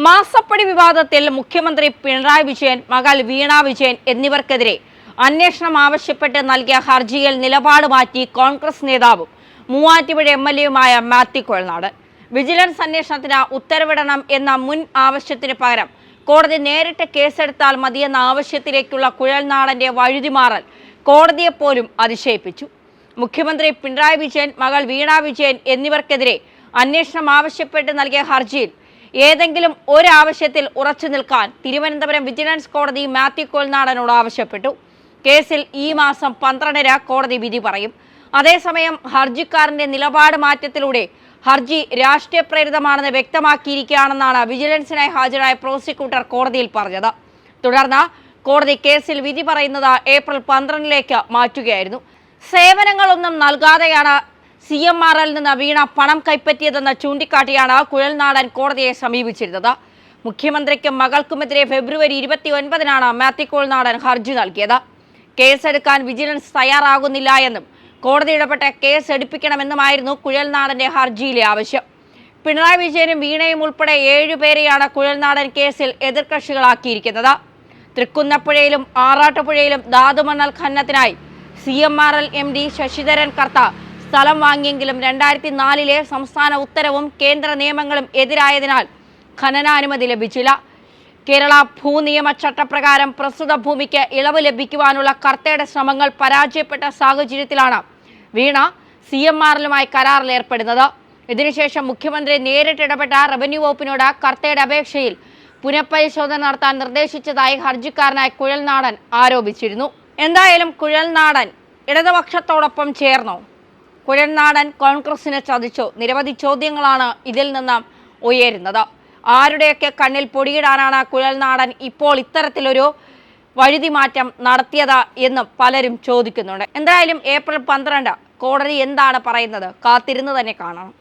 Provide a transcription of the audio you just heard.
മാസപ്പടി വിവാദത്തിൽ മുഖ്യമന്ത്രി പിണറായി വിജയൻ, മകൾ വീണ വിജയൻ എന്നിവർക്കെതിരെ അന്വേഷണം ആവശ്യപ്പെട്ട് നൽകിയ ഹർജിയിൽ നിലപാട് മാറ്റി കോൺഗ്രസ് നേതാവും മൂവാറ്റുപുഴ എംഎൽഎയുമായ മാത്യു കുഴൽനാടൻ. വിജിലൻസ് അന്വേഷണത്തിന് ഉത്തരവിടണം എന്ന മുൻ ആവശ്യത്തിന് പകരം കോടതി നേരിട്ട് കേസെടുത്താൽ മതിയെന്ന ആവശ്യത്തിലേക്കുള്ള കുഴൽനാടന്റെ വഴുതിമാറൽ കോടതിയെപ്പോലും അതിശയിപ്പിച്ചു. മുഖ്യമന്ത്രി പിണറായി വിജയൻ, മകൾ വീണ വിജയൻ എന്നിവർക്കെതിരെ അന്വേഷണം ആവശ്യപ്പെട്ട് നൽകിയ ഹർജിയിൽ ഏതെങ്കിലും ഒരാവശ്യത്തിൽ ഉറച്ചു നിൽക്കാൻ തിരുവനന്തപുരം വിജിലൻസ് കോടതി മാത്യു കുഴൽനാടനോട് ആവശ്യപ്പെട്ടു. കേസിൽ ഈ മാസം 12-ന് കോടതി വിധി പറയും. അതേസമയം ഹർജിക്കാരന്റെ നിലപാട് മാറ്റത്തിലൂടെ ഹർജി രാഷ്ട്രീയ പ്രേരിതമാണെന്ന് വ്യക്തമാക്കിയിരിക്കുകയാണെന്നാണ് വിജിലൻസിനായി ഹാജരായ പ്രോസിക്യൂട്ടർ കോടതിയിൽ പറഞ്ഞത്. തുടർന്ന് കോടതി കേസിൽ വിധി പറയുന്നത് ഏപ്രിൽ 12-ലേക്ക് മാറ്റുകയായിരുന്നു. സേവനങ്ങളൊന്നും നൽകാതെയാണ് CMRL നിന്ന് വീണ പണം കൈപ്പറ്റിയതെന്ന് ചൂണ്ടിക്കാട്ടിയാണ് കുഴൽനാടൻ കോടതിയെ സമീപിച്ചിരുന്നത്. മുഖ്യമന്ത്രിക്കും മകൾക്കുമെതിരെ ഫെബ്രുവരി 29-നാണ് മാത്യു കുഴൽനാടൻ ഹർജി നൽകിയത്. കേസെടുക്കാൻ വിജിലൻസ് തയ്യാറാകുന്നില്ല എന്നും കോടതി ഇടപെട്ട് കേസ് എടുപ്പിക്കണമെന്നുമായിരുന്നു കുഴൽനാടന്റെ ഹർജിയിലെ ആവശ്യം. പിണറായി വിജയനും വീണയും ഉൾപ്പെടെ 7 പേരെയാണ് കുഴൽനാടൻ കേസിൽ എതിർകക്ഷികളാക്കിയിരിക്കുന്നത്. തൃക്കുന്നപ്പുഴയിലും ആറാട്ടുപുഴയിലും ധാതുമണൽ ഖനനത്തിനായി CMRL MD ശശിധരൻ കർത്ത സ്ഥലം വാങ്ങിയെങ്കിലും 2004-ലെ സംസ്ഥാന ഉത്തരവും കേന്ദ്ര നിയമങ്ങളും എതിരായതിനാൽ ഖനനാനുമതി ലഭിച്ചില്ല. കേരള ഭൂനിയമ ചട്ടപ്രകാരം പ്രസ്തുത ഭൂമിക്ക് ഇളവ് ലഭിക്കുവാനുള്ള കർത്തയുടെ ശ്രമങ്ങൾ പരാജയപ്പെട്ട സാഹചര്യത്തിലാണ് വീണ CMRL-ലുമായി കരാറിൽ ഏർപ്പെടുന്നത്. ഇതിനുശേഷം മുഖ്യമന്ത്രി നേരിട്ട് ഇടപെട്ട റവന്യൂ വകുപ്പിനോട് കർത്തയുടെ അപേക്ഷയിൽ പുനഃപരിശോധന നടത്താൻ നിർദ്ദേശിച്ചതായി ഹർജിക്കാരനായ കുഴൽനാടൻ ആരോപിച്ചിരുന്നു. എന്തായാലും കുഴൽനാടൻ ഇടതുപക്ഷത്തോടൊപ്പം ചേർന്നോ? കുഴൽനാടൻ കോൺഗ്രസിനെ ചതിച്ചോ? നിരവധി ചോദ്യങ്ങളാണ് ഇതിൽ നിന്ന് ഉയരുന്നത്. ആരുടെയൊക്കെ കണ്ണിൽ പൊടിയിടാനാണ് കുഴൽനാടൻ ഇപ്പോൾ ഇത്തരത്തിലൊരു വഴുതിമാറ്റം നടത്തിയത് എന്നും പലരും ചോദിക്കുന്നുണ്ട്. എന്തായാലും ഏപ്രിൽ 12 കോടതി എന്താണ് പറയുന്നത് കാത്തിരുന്ന് തന്നെ കാണണം.